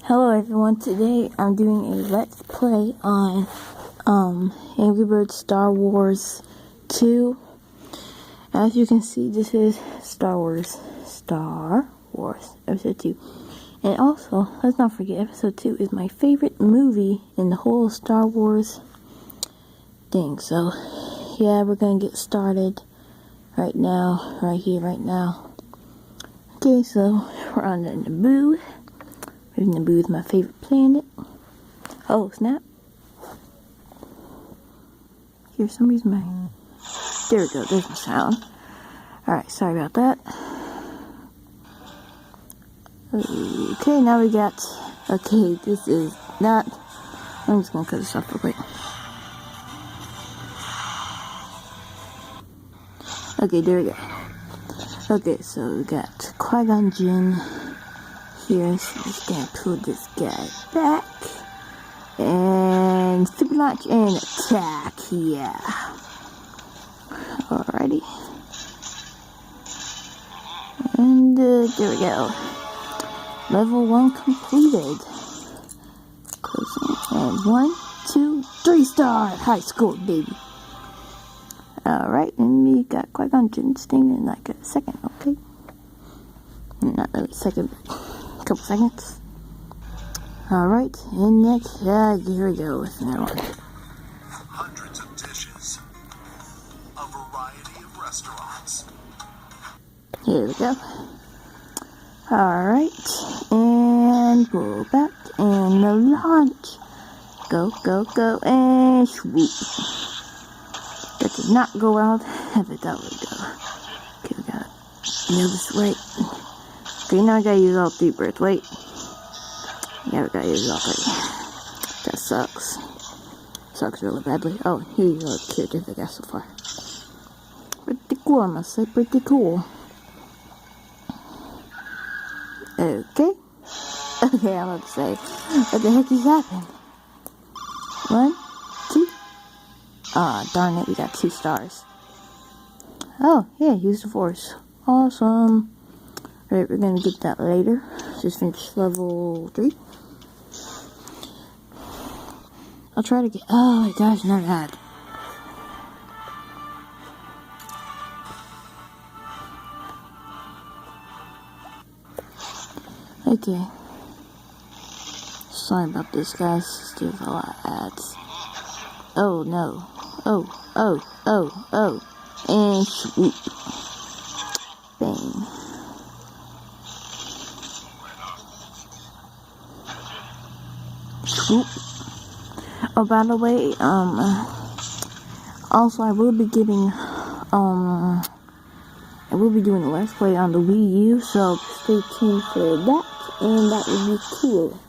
Hello everyone, today I'm doing a Let's Play on Angry Birds Star Wars 2. As you can see, this is Star Wars Episode 2. And also, let's not forget, Episode 2 is my favorite movie in the whole Star Wars thing. So, yeah, we're gonna get started right now, right here, right now. Okay, so we're on the Naboo. Naboo is my favorite planet. Oh, snap. Here, somebody's my... There we go, there's my sound. Alright, sorry about that. Okay, now we got... Okay, this is not... I'm just gonna cut this off real quick. Okay, there we go. Okay, so we got Qui-Gon Jinn here, so we're just gonna pull this guy back. And super launch and attack, yeah. Alrighty. And there we go. Level 1 completed. Closing. And 1, 2, 3 star. High score, baby. Alright, and we got Qui-Gon Jinn sting in like a second, okay? Not really a second, but a couple seconds. Alright, and next, here we go with another one. Hundreds of dishes. A variety of restaurants. Here we go. Alright, and pull back, and the launch. Go, go, go, and swoop. That did not go out as I thought it would go. Okay, we gotta nail this way. Okay, now I gotta use all 3 birds. Wait. Yeah, we gotta use all 3. That sucks. Sucks really badly. Oh, here's all the characters I got so far. Pretty cool, I must say. Pretty cool. Okay. Okay, I'm about to say, what the heck is happening? 1, 2. Ah, darn it, we got 2 stars. Oh, yeah, use the Force. Awesome. Alright, we're gonna get that later. Just finished level 3. I'll try to get... Oh my gosh, not that. Okay. Sorry about this, guys. There's a lot of ads. Oh no. Oh. And swoop. Bang. Swoop. Oh, by the way, also I will be getting, I will be doing a Let's Play on the Wii U, so stay tuned for that, and that would be cool.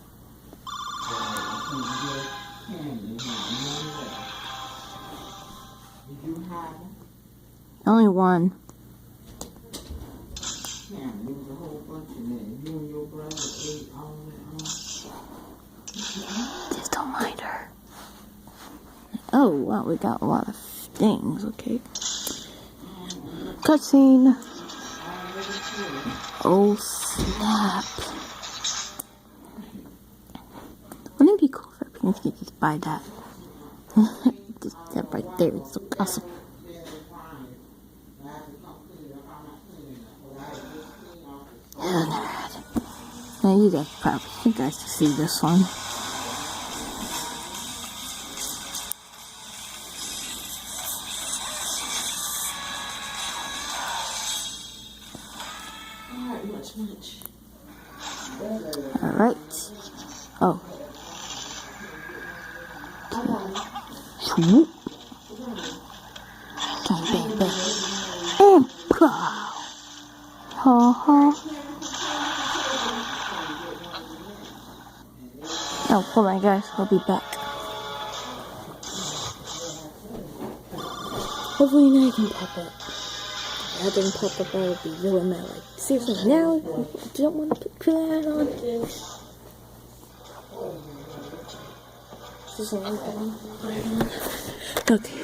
Only one. Just don't mind her. Oh, wow, we got a lot of things, okay. Cutscene. Oh, snap. Wouldn't it be cool if I could just buy that? Just that right there, it's so awesome. Now you guys probably, you guys to see this one. Alright. Oh. Swoop. Bang, bang, bang. And pow. Ha ha. Oh, hold on, guys. I'll be back. Hopefully now you can pop up. If I didn't pop up, I would be really mad. Like, seriously, now you don't want to put that on. This is a long one. Okay.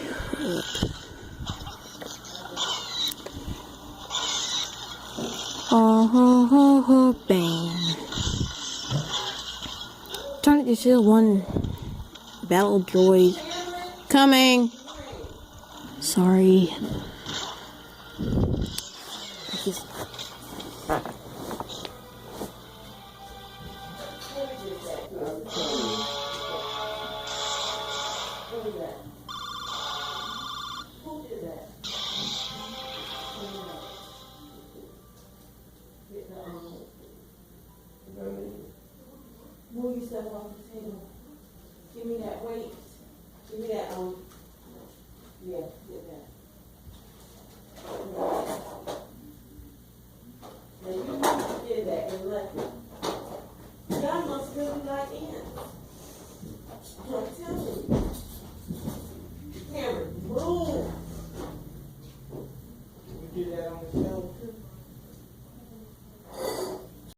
Oh, ho, ho, ho, bang. Trying to see one battle droid coming. Sorry. Just... Move yourself off the table. Give me that weight. Give me that yeah, get that. Now you did that and left it. Y'all must really like ants. I'm telling you. Cameron, move. We do that on the